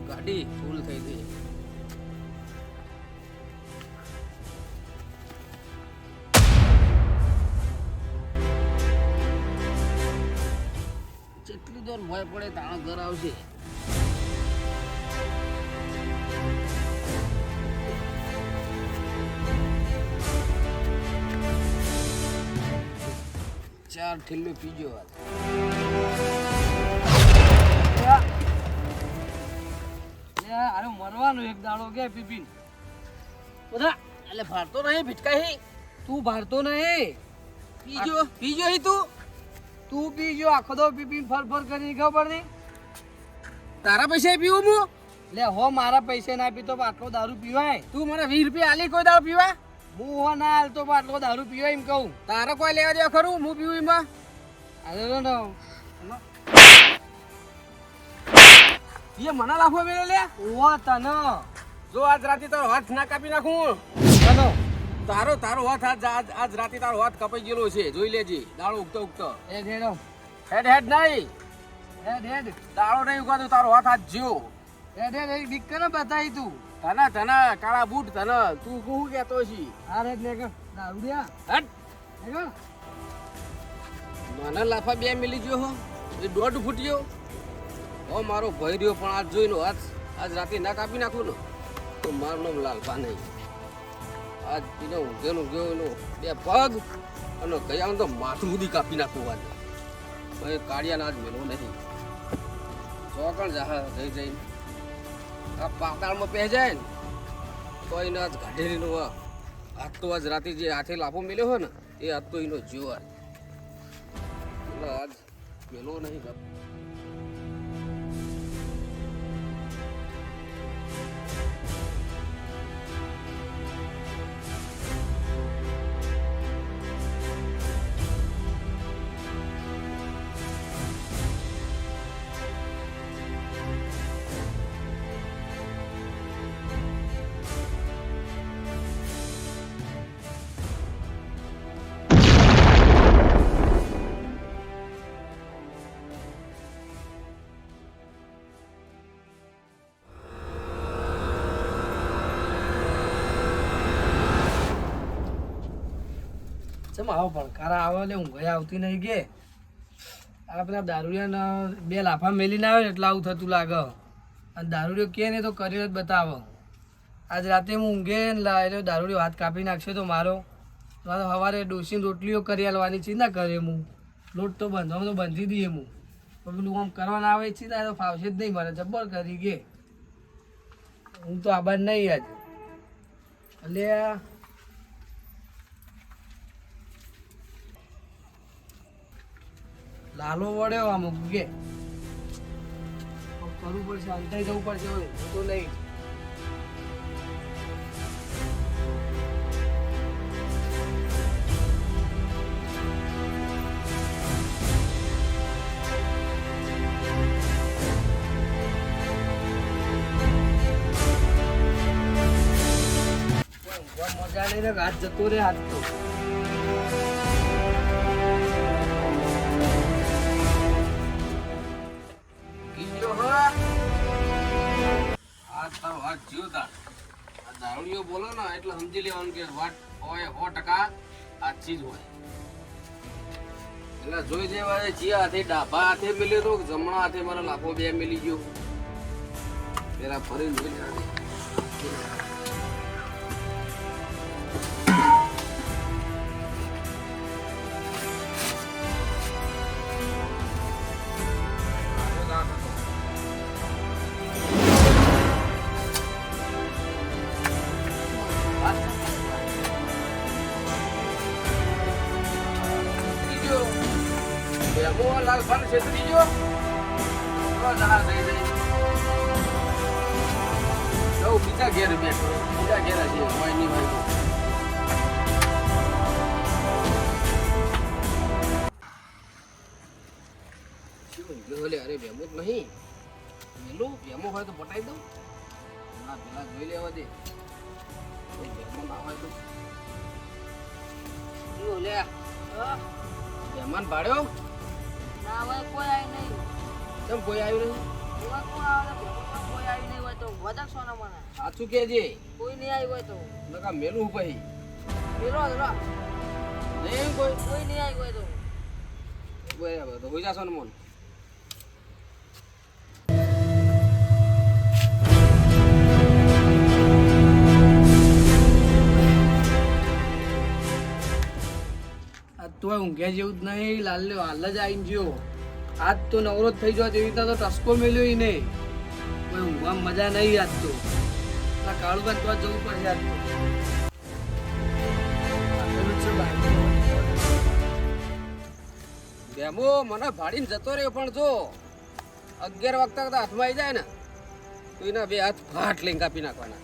ગાડી ફૂલ થઈ ગઈ. જેટલું દૂર ભય પડે તાણો ઘર આવશે. ચાર ઠેલ્લો પીજો વાત. અરે મરવાનું એક દાડો કે પીપીન બધા એટલે ભારતો નહીં ભીટકાઈ. તું ભારતો નહીં પીજો પીજો હી તું પીજો આખો દો પીપીન ફર કરી ખબર નહીં તારા પૈસા પીવું હું. લે હો મારા પૈસા ના પીતો આટલો દારૂ પીવાય તું મને 20 રૂપિયા આલી કોઈ દારૂ પીવા. હું હો ના હાલતો આટલો દારૂ પીવાય એમ કહું. તારે કોઈ લેવા દેવા ખરું હું પીવું એમાં. અરે એ મને લાફો મેળે લે. ઓ તને જો આજ રાતે તારો હાથ ના કાપી નાખું. તનો તારો હાથ આજ રાતે તારો હાથ કપાઈ ગયેલો છે. જોઈ લેજે દાડો ઉગતો એ હેડો હેડ હેડ નહીં હેડ દાડો નહીં ઉગાતો તારો હાથ આજ જ્યો. હેડ એક દીક કરે બતાવી તું તને કાળા બૂટ તને તું શું કહેતો છી. આ રેડ ને દારૂ દે હટ હેડો મને લાફા બે મિલી ગયો હો. એ 1.5 ફૂટ્યો હો મારો ભય રહ્યો. પણ આજ જોઈનો હાથ આજ રાતે ના કાપી નાખું ને તો મારું નામ લાલપા નહીં. આજ એનો ઊંઘેનો ગયો એનો 2 પગ અને ગયા તો માથું સુધી કાપી નાખું. આજે ભાઈ કાળિયાને આજ મેળવો નહીં. ચોકણ જા જઈને આ પાતાળમાં પહે જાય ને તો એને આજ ગાઢેરીનો હાથ તો આજ રાતે જે હાથે લાફો મેળ્યો હોય ને એ હાથ તો એનો જ્યો આજ મેળવો નહીં. ચમ આવો ભણકારા આવે એટલે ઊંઘ આવતી નહીં કે આ પેલા દારૂડિયાને 2 લાફા મેલીને આવે ને એટલે આવું થતું લાગે. અને દારૂડિયો કે ને તો કરીને જ બતાવો. આજ રાતે હું ઊંઘે ને એટલે દારૂડિયો હાથ કાપી નાખશે તો મારો સવારે ડોસીને રોટલીઓ કરી આલવાની ચિંતા કરે. હું લોટ તો બંધવામાં તો બંધી દઈએ હું પણ પેલું આમ કરવાના આવે ચિંતા તો ફાવશે જ નહીં. મારે જબ્બર કરી કે હું તો આબાદ નહીં આજ એટલે લાલો વળ્યો આમ ઉગે કરવું પડશે. અંતાઈ જવું પડશે હવે તો નહીં. મજા નહીં ને હાથ જતો રે હાથ તો દારૂડિયો બોલો ને એટલે સમજી લેવાનું કે વાત હોય 100% આછી જ હોય. એટલે જોઈ લેવા જીયા હાથે ડાભા હાથે મિલ્યો તો જમણા હાથે મારો લાફો 2 મિલી ગયો. પેલા ફરીને જોઈ લેવા. લાલ ફન છેતરી ગયો જણા થઈ જાય. બીજા ઘેર બેઠો બીજા ઘેર છે મોયની ભાઈ. અરે બેમો જ નહીં મેલું બેમો હોય તો પટાઈ દઉં. ના પેલા જોઈ લેવા દે બેમો ના હોય તો લે મહેમાન ભાડ્યો ના હોય કોઈ આવી નહીં. કેમ કોઈ આવ્યું નહીં? જોવા કોણ આવે છે? ભેગું કોઈ આવી નહીં હોય તો વધક સોના મને સાચું કેજે કોઈ નહીં આવી હોય તો નકા મેલું પછી પેલો નહીં કોઈ કોઈ નહીં આવી હોય તો બરાબર તો હોઈ જાશો ને મોન આજ તો ઊંઘ્યા જેવું જ નહીં. લાલ્યો હાલ જ આવીને ગયો. આજ તો નવરો જ થઈ જાય તેવી રીતે તો ટસકો મેલ્યો ય નહીં. કોઈ ઊંઘવામાં મજા નહીં આજ તો. આ કાળુબા તો જવું પડશે આજ તો. આટલું જ છે બાકી. બેમો મને ભાડીને જતો રહ્યો પણ જો 11 વખત હાથમાં આવી જાય ને તો એના બે હાથ ફાટ લઈને કાપી નાખવાના.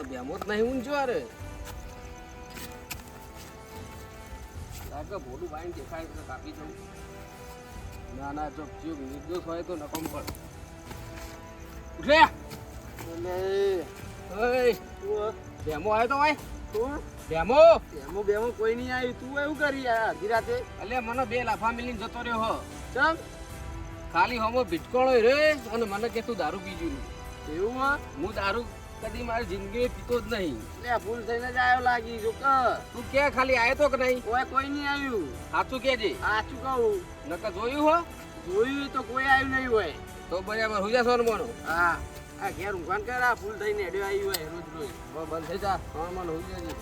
બેમો જ નહીં ઊંચો અરે લાગે મોઢું બાઈને દેખાય તો કાપી દઉં. ના ના જો જીવ નિર્દોષ હોય તો નકમ પણ ઉઠે બેમો આવ્યો તો ભાઈ બેમો બેમો કોઈ નહીં આવ્યું. તું એવું કરી અડધી રાતે? એટલે મને બે લાફા મિલીને જતો રહ્યો હો. ચમ ખાલી હમો ભીટકોણો રે અને મને કે તું દારૂ પીજું. એવું હા? હું દારૂ કદી મારી જિંદગી પીતો જ નહીં. એટલે ભૂલ થઈને જ આવ્યો લાગી. જો તું કે ખાલી આવ્યો તો કે નહીં? કોઈ નહીં આવ્યું. સાચું કેજે. સાચું કહું. નકર જોયું હો જોયું તો કોઈ આવ્યું નહીં હોય. તો બરાબર હોઈ જશો ને મોનો. હા આ ઘેર ઊંઘવાન કર. આ ફૂલ થઈને હેડ્યો આવી હોય રોજ રોજ. હવે બંધ થઈ જા. હા મને હોઈ જજે.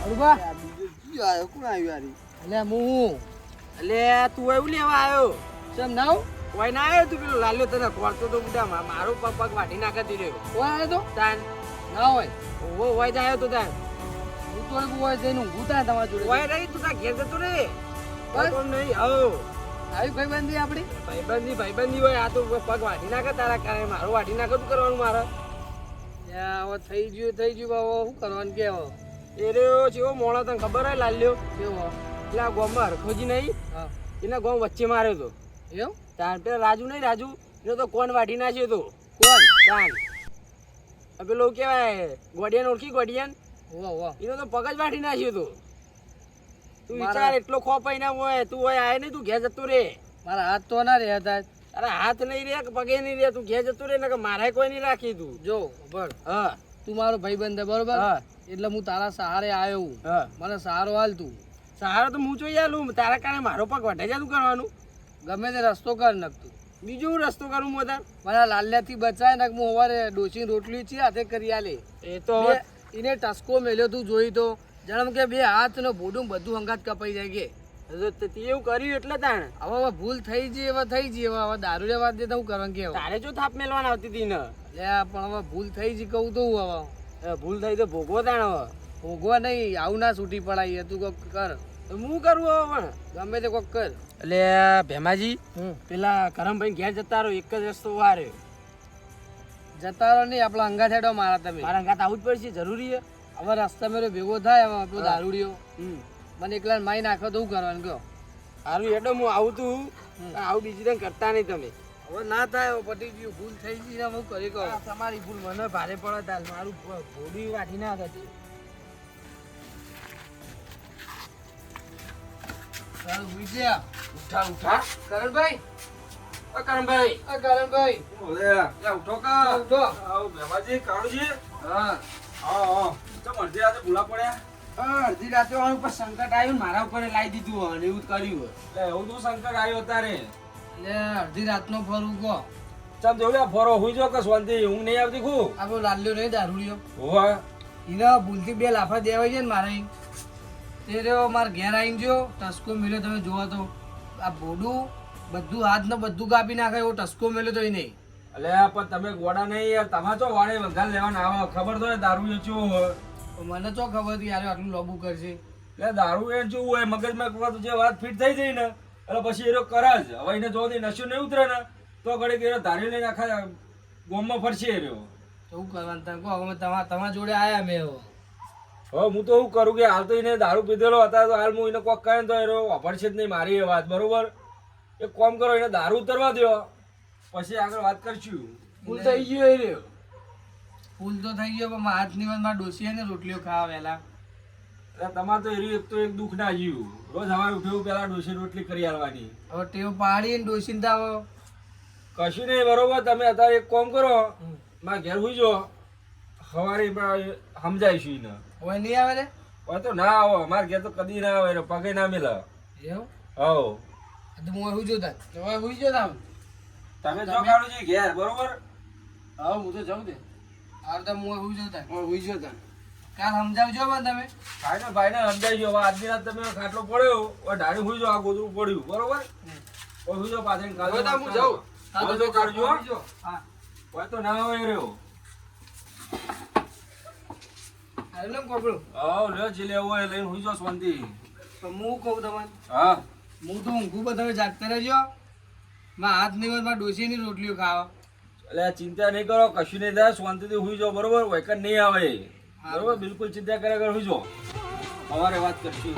અરુબા બીજું આવ્યો કોણ આવ્યું એટલે હું એટલે તું એવું લેવા આવ્યો? ચમ નાવ કોઈ ના આવ્યો તું પેલો લાલ્યો તને ખોરતો તો બધા મારો પગ વાટી નાખતી રહ્યો. કોઈ આવે તો તાન ના હોય. ઓવો હોય જાય તો તાન હું તો એવું હોય જઈને ઊંઘું તા તમારા જોડે. હોય રહી તું તાર ઘેર જતો રે. બસ? કોણ નહીં આવો આવી ભાઈ બંધી આપડી. ભાઈબંધી હોય. આ તો પગ વાટી નાખે તારા કારણે મારો વાટી નાખે તું કરવાનું મારે. હવે થઈ ગયું બાબા. શું કરવાનું કે હવે? એ રહ્યો જેવો મોણો તને ખબર હોય લાલ્યો કેવો? એટલે આ ગામમાં હરખોજી નહીં હા એના ગામ વચ્ચે માર્યો તો. એવું? તાન પેલા રાજુ નહીં રાજુ એનો તો કોણ વાટી નાખ્યો તો. કોણ? તાન આ પેલો કેવાય ગોડિયાન ઓળખી ગોડિયાન વાહ વાહ. એનો તો પગ જ વાટી નાખ્યો તો. તું મારા- વિચાર એટલો ખોપાઈ ના હોય તું હોય આય નહીં તું ઘેર જતો રે. મારા હાથ તો ના રહ્યા હતા. અરે હાથ નહીં રે કે પગે નહીં રે તું ઘેર જતો રે ને કે મારે કોઈ નહીં રાખી તું. જો બળ હા તું મારો ભાઈ બંધ બરોબર. હા એટલે હું તારા સહારે આવ્યો. હા મને સહારો હાલ તું. સહારો તો હું જોઈ આલું તારા કારણે મારો પગ વઢે જા તું કરવાનું. ગમે તે રસ્તો કર નકતું. બીજું હું રસ્તો કરું મોતા. મારા લાલ્યાથી બચાય ને હું સવારે ડોસી રોટલી છે હાથે કરી આલે. એ તો બે એને ટસકો મેલ્યો તું જોઈ તો જણમ કે બે હાથ ને બોડું બધું હંગાત કપાઈ જાય કે. તે એવું કર્યું એટલે તાણ હવે ભૂલ થઈ જઈ હવે દારૂ લેવા દે તો હું કરવાનું કે હવે? તારે જો થાપ મેલવાના આવતી હતી ને લે પણ હવે ભૂલ થઈ જ કહું તો હું હવે એ ભૂલ થઈ તો ભોગવો તાણ હવે. ભોગવા નહીં આવું ના છૂટી પડાય. તું કોક કર. તો હું કરું હવે પણ ગમે તે કોક કર. એટલે ભેમાજી પેલા કરમભાઈ ઘેર જતા રહો એક જ રસ્તો વારે જતા રહો નહીં આપણા અંગા થેડો મારા તમે. મારા ઘાત આવું જ પડશે જરૂરી છે. હવે રસ્તા મેરો ભેગો થાય હવે આપણો દારૂડિયો હમ મને એકલા મારી નાખો તો શું કરવાનું કહો? સારું હેડો હું આવું તું આવું બીજી તને કરતા નહીં તમે. હવે ના થાય હવે પતી ગયું. ભૂલ થઈ ગઈ ને હું કરી કહું. આ તમારી ભૂલ મને ભારે પડે તાર મારું ભોડી વાટી ના હતી. સારું ભૂઈ ઉઠા ઉઠા કરણભાઈ ઓ કરમભાઈ કરણભાઈ લે ઉઠો કા ઉઠો. હા અડધી રાતે વાળું ઉપર સંકટ આવ્યું ને મારા ઉપર લાવી દીધું અને એવું જ કર્યું. લે અડધી રાતનો ફરું કહો. આપણો લાલ્યો નહીં દારૂડિયો એને ભૂલથી બે લાફા દેવાય છે ને મારે તે રહ્યો મારે ઘેર આવીને જો ટસકો મેલ્યો તમે જોવો તો આ બોડું બધું હાથ ને બધું કાપી નાખે એવો ટસકો મેલ્યો તો નહીં. તમે ગોડા નહીં યાર તમારે તો વાળે વઘાર લેવાના આવે ખબર તો દારૂ વેચ્યો હોય મને તો ખબર હતી યાર આટલું લોબુ કરશે. એટલે દારૂ વેચવું હોય મગજમાં એક વાર જે વાત ફિટ થઈ જાય ને એટલે પછી એ કરે જ હવે એને જો નશો નહીં ઉતરે ને તો ઘડીક એ ધારી લઈને આખા ગોમમાં ફરશે એ રહ્યો. તો શું કરવાનું તમે કહો. હવે તમારા જોડે આવ્યા મેં હવે. હવે હું તો શું કરું કે હાલ તો એને દારૂ પીધેલો હતા તો હાલ હું એને કોક કહે તો એ વાપરશે જ નહીં મારી એ વાત બરોબર. એક કામ કરો એને દારૂ ઉતરવા દો પછી આગળ વાત કરશું. ભૂલ થઈ ગયું એ રહ્યો. ફૂલ તો થઈ ગયો પણ હાથ ની મારા ડોસીએ ને રોટલીઓ ખાવા વહેલા. એટલે તમારે તો એરી એક તો એક દુઃખ ના જીવ રોજ સવારે ઉઠ્યું પેલા ડોસી રોટલી કરી આલવાની હવે ટેવ પાડીને ડોસીને તાવ કશું નહીં બરોબર તમે અત્યારે એક કામ કરો મારા ઘેર હુઈ જો સવારે સમજાઈશું એને હોય નહીં આવે રે હવે તો ના આવો અમારે ઘેર તો કદી ના આવે પગે ના મેલે એવું હવ તો હું હુઈ જોતા હવે હુઈ જોતા તમે જો કાઢું ઘેર બરોબર હા હું તો જાઉં દે હાર તો હું હુઈ જોતા હુઈ જોતા કાલ સમજાવજો પણ તમે ભાઈને સમજાઈજો હવે આજની રાત તમે ખાટલો પડ્યો હવે ઢાળી હુઈ જાઓ આ ગોદરું પડ્યું બરોબર હવે હુઈ જાઓ પાછળ કાલે હવે તો હું જાઉં. હવે તો કાઢજો હા હવે તો ના હોય રહ્યો હાલ ને કોકડું હા લ્યો જે લેવું હોય લઈને હુઈ જાઓ શાંતિ પણ હું કહું તમને હા હું તો ઊંઘું પણ તમે જાગતા રહેજો માં હાથ નહીં હોય મારા ડોસીની રોટલીઓ ખાવા એટલે આ ચિંતા નહીં કરો કશું નહીં થાય શાંતિથી હુઈ જાઓ બરોબર વૈકન નહીં આવે બરોબર બિલકુલ ચિંતા કર્યા કર હુઈ જાઓ સવારે વાત કરશું